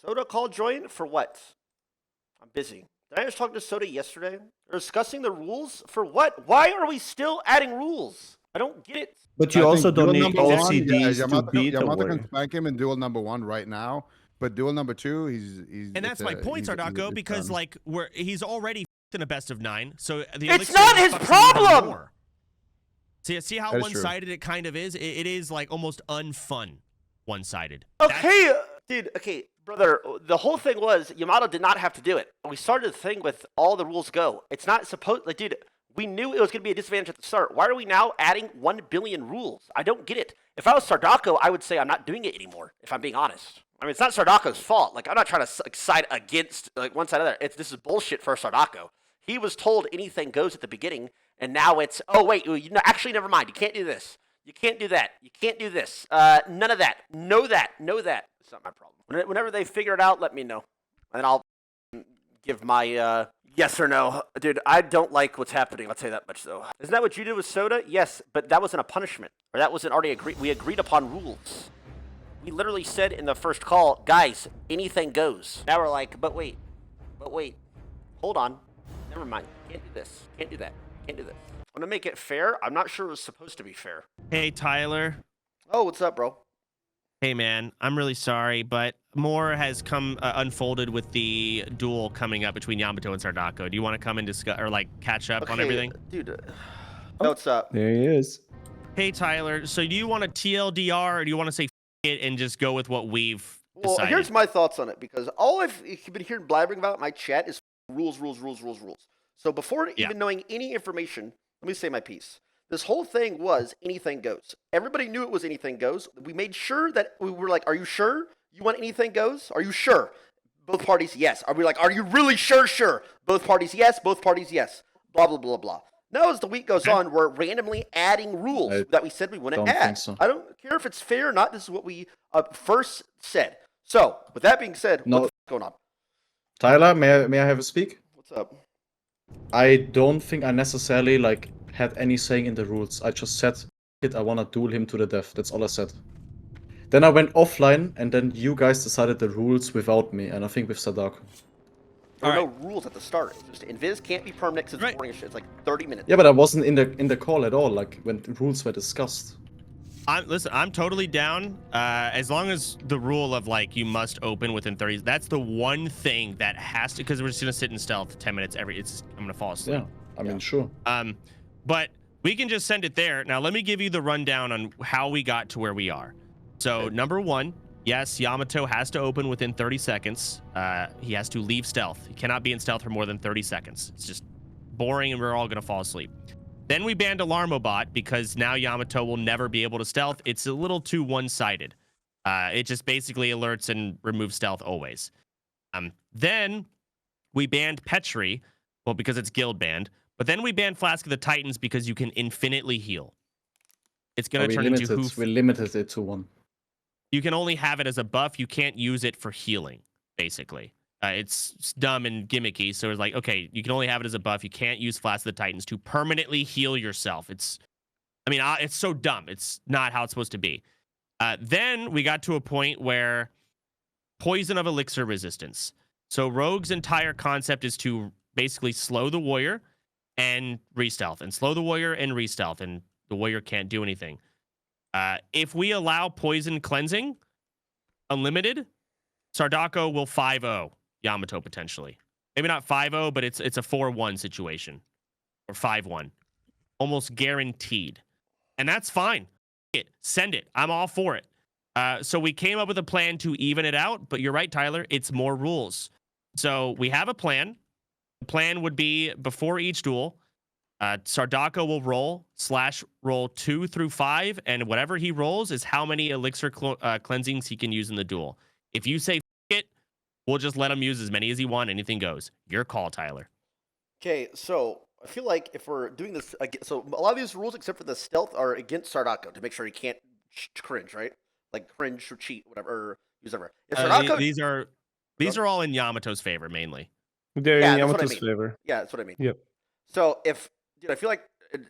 Soda called join for what? I'm busy. Did I just talk to Soda yesterday? They're discussing the rules for what? Why are we still adding rules? I don't get it. But you I also think don't duel need number one, LCDs to Yamato, beat a Yamato can warrior. spank him in duel number 1 right now, but duel number 2, he's and that's my point, Sardako, because done. like he's already in a best of 9, so the It's elixir not his fucks him even problem! more. See how That is true. one-sided it kind of is? It is like almost unfun one-sided. Okay, dude, okay, brother, the whole thing was Yamato did not have to do it. We started the thing with all the rules go. It's not supposed, like, dude, we knew it was going to be a disadvantage at the start. Why are we now adding 1 billion rules? I don't get it. If I was Sardako, I would say I'm not doing it anymore, if I'm being honest. I mean, it's not Sardako's fault. Like, I'm not trying to side against, like, one side or the other. This is bullshit for Sardako. He was told anything goes at the beginning, and now it's, oh, wait, actually, never mind. You can't do this. You can't do that. You can't do this. None of that. Know that. Know that. It's not my problem. Whenever they figure it out, let me know. And I'll give my yes or no. Dude, I don't like what's happening. I'll tell you that much, though. Isn't that what you did with Soda? Yes, but that wasn't a punishment. Or that wasn't already agreed. We agreed upon rules. We literally said in the first call, guys, anything goes. Now we're like, but wait. Hold on. Never mind. Can't do this. Can't do that. Can't do this. I'm going to make it fair. I'm not sure it was supposed to be fair. Hey, Tyler. Oh, what's up, bro? Hey, man. I'm really sorry, but more has come unfolded with the duel coming up between Yamato and Sardako. Do you want to come and discuss or like catch up on everything? Dude, what's up? There he is. Hey, Tyler. So do you want to TLDR or do you want to say f it and just go with what we've Well, decided? here's my thoughts on it, because all I've been hearing blabbering about in my chat is rules. So before even knowing any information, let me say my piece. This whole thing was anything goes. Everybody knew it was anything goes. We made sure that we were like, are you sure you want anything goes? Are you sure? Both parties, yes. Are we like, are you really sure? Sure. Both parties, yes. Both parties, yes. Blah, blah, blah, blah. Now, as the week goes on, we're randomly adding rules that we said we wouldn't don't add. think so. I don't care if it's fair or not. This is what we first said. So, with that being said, No. what the f is going on? Tyler, may I have a speak? What's up? I don't think I necessarily like had any saying in the rules. I just said, "It, I wanna duel him to the death." That's all I said. Then I went offline, and then you guys decided the rules without me, and I think with Sadako. There were no rules at the start. It's just invis can't be permanent because it's boring as shit. It's like 30 minutes. Yeah, but I wasn't in the call at all. Like when the rules were discussed. Listen, I'm totally down. As long as the rule of like you must open within 30. That's the one thing that has to, because we're just gonna sit in stealth 10 minutes I'm gonna fall asleep. Yeah, I mean, sure. But we can just send it there. Now let me give you the rundown on how we got to where we are. So number one, yes, Yamato has to open within 30 seconds. He has to leave stealth. He cannot be in stealth for more than 30 seconds. It's just boring and we're all gonna fall asleep. Then we banned Alarmobot because now Yamato will never be able to stealth. It's a little too one-sided. It just basically alerts and removes stealth always. Then we banned Petri, well, because it's guild banned. But then we banned Flask of the Titans because you can infinitely heal. It's going to turn into Hoof. We limited it to 1. You can only have it as a buff. You can't use it for healing, basically. It's dumb and gimmicky. So it's like, okay, you can only have it as a buff. You can't use Flask of the Titans to permanently heal yourself. It's so dumb. It's not how it's supposed to be. Then we got to a point where Poison of Elixir Resistance. So Rogue's entire concept is to basically slow the warrior and re-stealth, and slow the warrior and re-stealth, and the warrior can't do anything. If we allow Poison Cleansing unlimited, Sardako will 5-0 Yamato potentially. Maybe not 5-0, but it's a 4-1 situation. Or 5-1. Almost guaranteed. And that's fine. Send it. I'm all for it. So we came up with a plan to even it out, but you're right, Tyler. It's more rules. So we have a plan. The plan would be before each duel, Sardako will roll 2 through 5, and whatever he rolls is how many elixir cleansings he can use in the duel. If you say it, we'll just let him use as many as he wants. Anything goes. Your call, Tyler. Okay, so I feel like if we're doing this, so a lot of these rules, except for the stealth, are against Sardako to make sure he can't cringe, right? Like cringe or cheat, whatever, or use whatever. If Sardako, these are all in Yamato's favor mainly. They're Yeah, in that's what I Yamato's mean. favor. Yeah, that's what I mean. Yep. So I feel like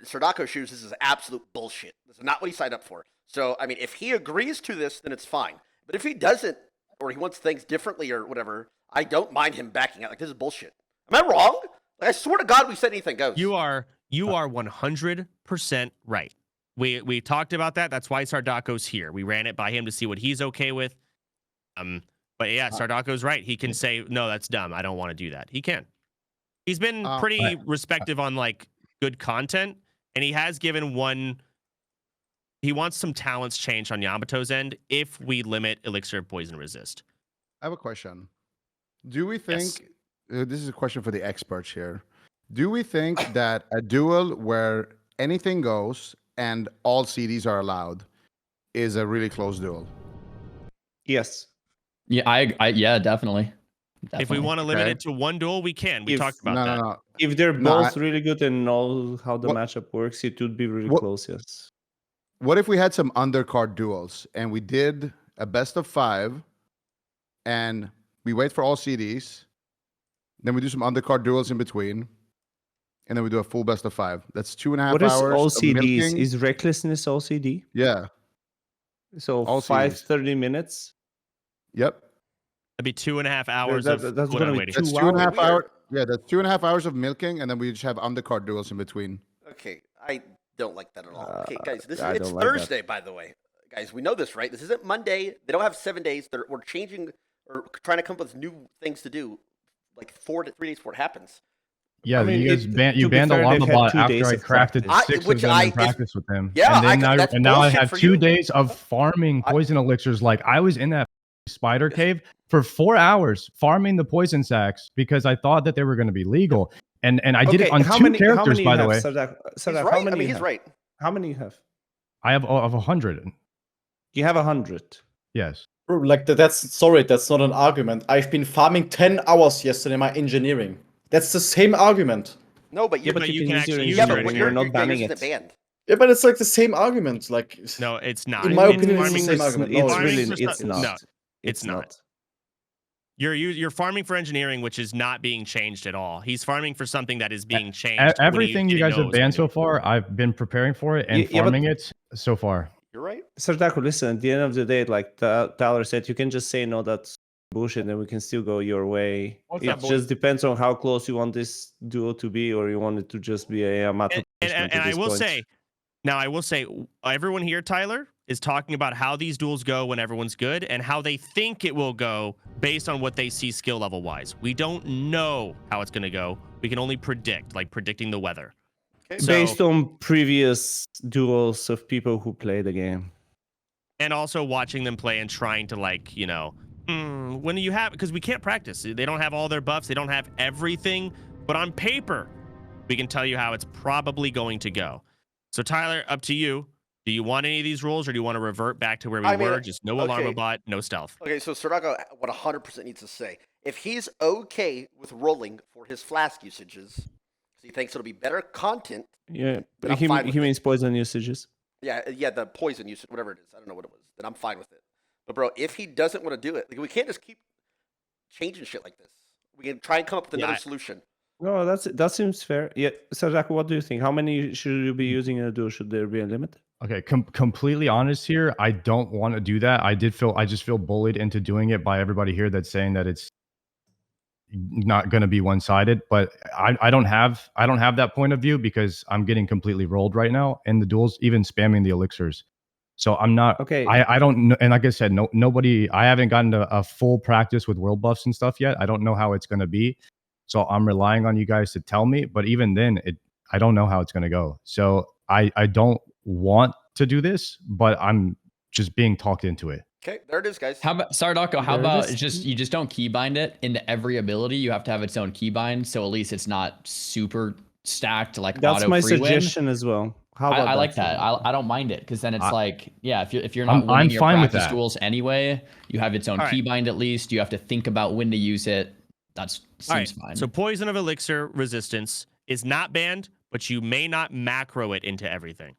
Sardako shoes, this is absolute bullshit. This is not what he signed up for. So, I mean, if he agrees to this, then it's fine. But if he doesn't, or he wants things differently or whatever, I don't mind him backing out. Like, this is bullshit. Am I wrong? Like, I swear to God, we said anything goes. You are 100% right. We talked about that. That's why Sardako's here. We ran it by him to see what he's okay with. But yeah, Sardako's right. He can say, no, that's dumb. I don't want to do that. He can. He's been pretty respective on like good content, and he has given one. He wants some talents changed on Yamato's end if we limit Elixir of Poison Resist. I have a question. Do we think Yes. This is a question for the experts here? Do we think that a duel where anything goes and all CDs are allowed is a really close duel? Yes. Yeah, yeah, definitely. If we want to limit Okay. it to one duel, we can. We If- talked about No, that. no, no. If they're No, both really good and know how the What- matchup works, it would be really what- close. Yes. What if we had some undercard duels and we did a best of 5 and we wait for all CDs, then we do some undercard duels in between, and then we do a full best of 5. That's 2.5 What is hours. of OCDs? milking. Is recklessness OCD? Yeah. So All 30 minutes. Yep. That'd be 2.5 hours that- of that's hold gonna on, be waiting. That's 2.5 hours. Yeah, that's 2.5 hours of milking, and then we just have undercard duels in between. Okay, I don't like that at all. Okay, guys, I it's don't like that. Thursday, by the way. Guys, we know this, right? This isn't Monday. They don't have 7 days. We're changing or trying to come up with new things to do, like 3 days before it happens. Yeah, I mean, you guys to you be banned fair, they've had Alarmabot 2 after days I of crafted practice. six which of them I- in is- practice with him. Yeah, and then that's now I bullshit have for 2 you. days of farming poison elixirs. Like I was in that spider cave for 4 hours farming the poison sacks because I thought that they were going to be legal. And I did it on how 2 many, characters, how many by you the have, way. Sardak, He's Sardak, right. how many I mean, you he's have? right. How many you have? I have of 100. You have 100. Yes. Bro, like that's not an argument. I've been farming 10 hours yesterday in my engineering. That's the same argument. No, but Yeah, but you can use actually your use yeah, it but engineering, what you're not yours banning isn't it. banned. Yeah, but it's like the same argument. Like No, it's not. In my opinion, it's farming the same for- argument. It's No, really, farming for it's some- not. No, it's not. You're farming for engineering, which is not being changed at all. He's farming for something that is being changed. when he Everything you didn't guys know it have was banned gonna so far, I've been preparing for it and Yeah, but- farming it so far. You're right. Sardaku, listen, at the end of the day, like Tyler said, you can just say no, that's bullshit, and we can still go your way. What's It that bull- just depends on how close you want this duo to be, or you want it to just be a Yamato And punishment at I this will point. say, now I will say, everyone here, Tyler, is talking about how these duels go when everyone's good and how they think it will go based on what they see skill level wise. We don't know how it's going to go. We can only predict, like predicting the weather. Okay. So- Based on previous duels of people who play the game. And also watching them play and trying to like, when do you have, because we can't practice. They don't have all their buffs. They don't have everything. But on paper, we can tell you how it's probably going to go. So Tyler, up to you. Do you want any of these rules or do you want to revert back to where we I mean, were? Just no okay. Alarmabot, no stealth. Okay, so Sordaka, what 100% needs to say, if he's okay with rolling for his flask usages, 'cause he thinks it'll be better content. Yeah, But I'm he fine with it. means poison usages. Yeah, the poison usage, whatever it is. I don't know what it was. Then I'm fine with it. But bro, if he doesn't want to do it, like we can't just keep changing shit like this. We can try and come up with another solution. No, that seems fair. Yeah, Sardaku, what do you think? How many should you be using in a duel? Should there be a limit? Okay, completely honest here. I don't want to do that. I just feel bullied into doing it by everybody here that's saying that it's not going to be one-sided. But I don't have that point of view because I'm getting completely rolled right now in the duels, even spamming the elixirs. So I'm not. Okay. I don't know. And like I said, nobody. I haven't gotten a full practice with world buffs and stuff yet. I don't know how it's going to be. So I'm relying on you guys to tell me. But even then, I don't know how it's going to go. So I don't want to do this, but I'm just being talked into it. Okay, there it is, guys. How about Sardako? How There it about is. you just don't keybind it into every ability? You have to have its own keybind, so at least it's not super stacked like That's auto my free win. suggestion as well. How about I like that. I don't mind it because then it's like, yeah, if you're not I'm winning your fine with practice that. duels anyway, you have its own All right. keybind at least. You have to think about when to use it. That All right. seems fine. So poison of elixir resistance is not banned, but you may not macro it into everything.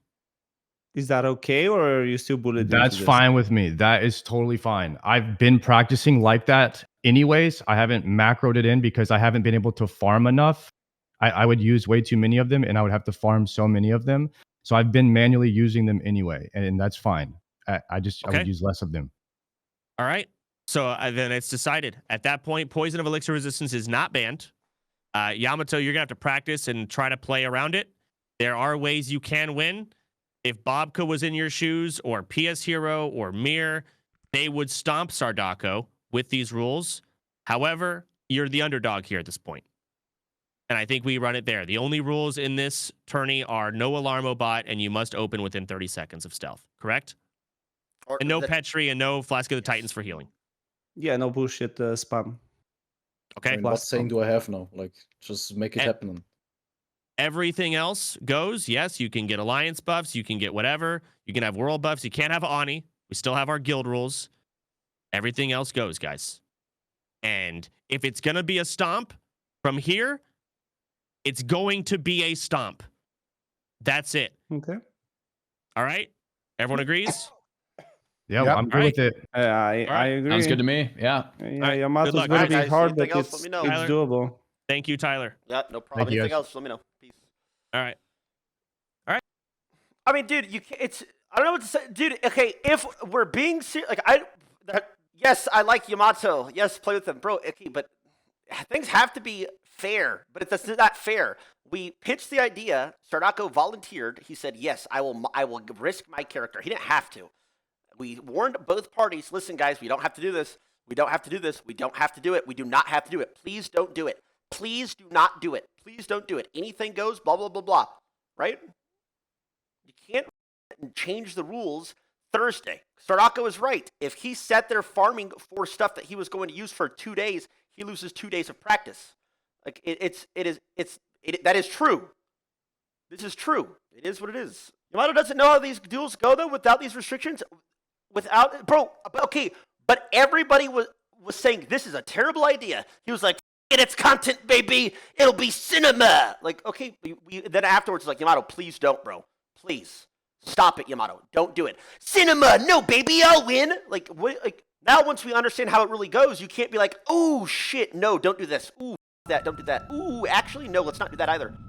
Is that okay, or are you still bullied? into That's this? fine with me. That is totally fine. I've been practicing like that anyways. I haven't macroed it in because I haven't been able to farm enough. I would use way too many of them and I would have to farm so many of them. So I've been manually using them anyway, and that's fine. I Okay. would use less of them. All right. So then it's decided. At that point, poison of elixir resistance is not banned. Yamato, you're going to have to practice and try to play around it. There are ways you can win. If Bobka was in your shoes, or PS Hero, or Mir, they would stomp Sardako with these rules. However, you're the underdog here at this point. And I think we run it there. The only rules in this tourney are no Alarmo bot, and you must open within 30 seconds of stealth. Correct? Or And no that- Petri and no Flask of the Titans for healing. Yeah, no bullshit spam. Okay? I mean, what Plus saying one. do I have now? Like, just make it And- happen. Everything else goes. Yes, you can get alliance buffs. You can get whatever. You can have world buffs. You can't have Ani. We still have our guild rules. Everything else goes, guys. And if it's going to be a stomp from here, it's going to be a stomp. That's it. Okay. All right? Everyone agrees? Yeah, Yep. I'm good Alright. with it. I agree. Sounds good to me. Yeah. Yeah, Alright, Yamato's good luck. gonna Alright, be guys, hard, anything but else, it's let me know. it's doable. Thank you, Tyler. Yeah, no problem. Thank you, Anything guys. else? Let me know. Peace. All right. I mean, dude, you can't, it's I don't know what to say, dude. Okay, if we're being serious, like yes, I like Yamato. Yes, play with him, bro. Okay, but things have to be fair. But it's not fair. We pitched the idea. Sardako volunteered. He said, "Yes, I will risk my character." He didn't have to. We warned both parties. Listen, guys, we don't have to do this. We don't have to do this. We don't have to do it. We do not have to do it. Please don't do it. Please do not do it. Please don't do it. Anything goes. Blah blah blah blah. Right? You can't change the rules Thursday. Sardako is right. If he sat there farming for stuff that he was going to use for 2 days, he loses 2 days of practice. Like that is true. This is true. It is what it is. Yamato doesn't know how these duels go though without these restrictions. Without but everybody was saying this is a terrible idea. He was like, it's content, baby. It'll be cinema. Like, okay, then afterwards, like, Yamato, please don't, bro. Please stop it, Yamato. Don't do it. Cinema, no, baby, I'll win. Like, what? Like now, once we understand how it really goes, you can't be like, oh shit, no, don't do this. Ooh, that, don't do that. Ooh, actually, no, let's not do that either.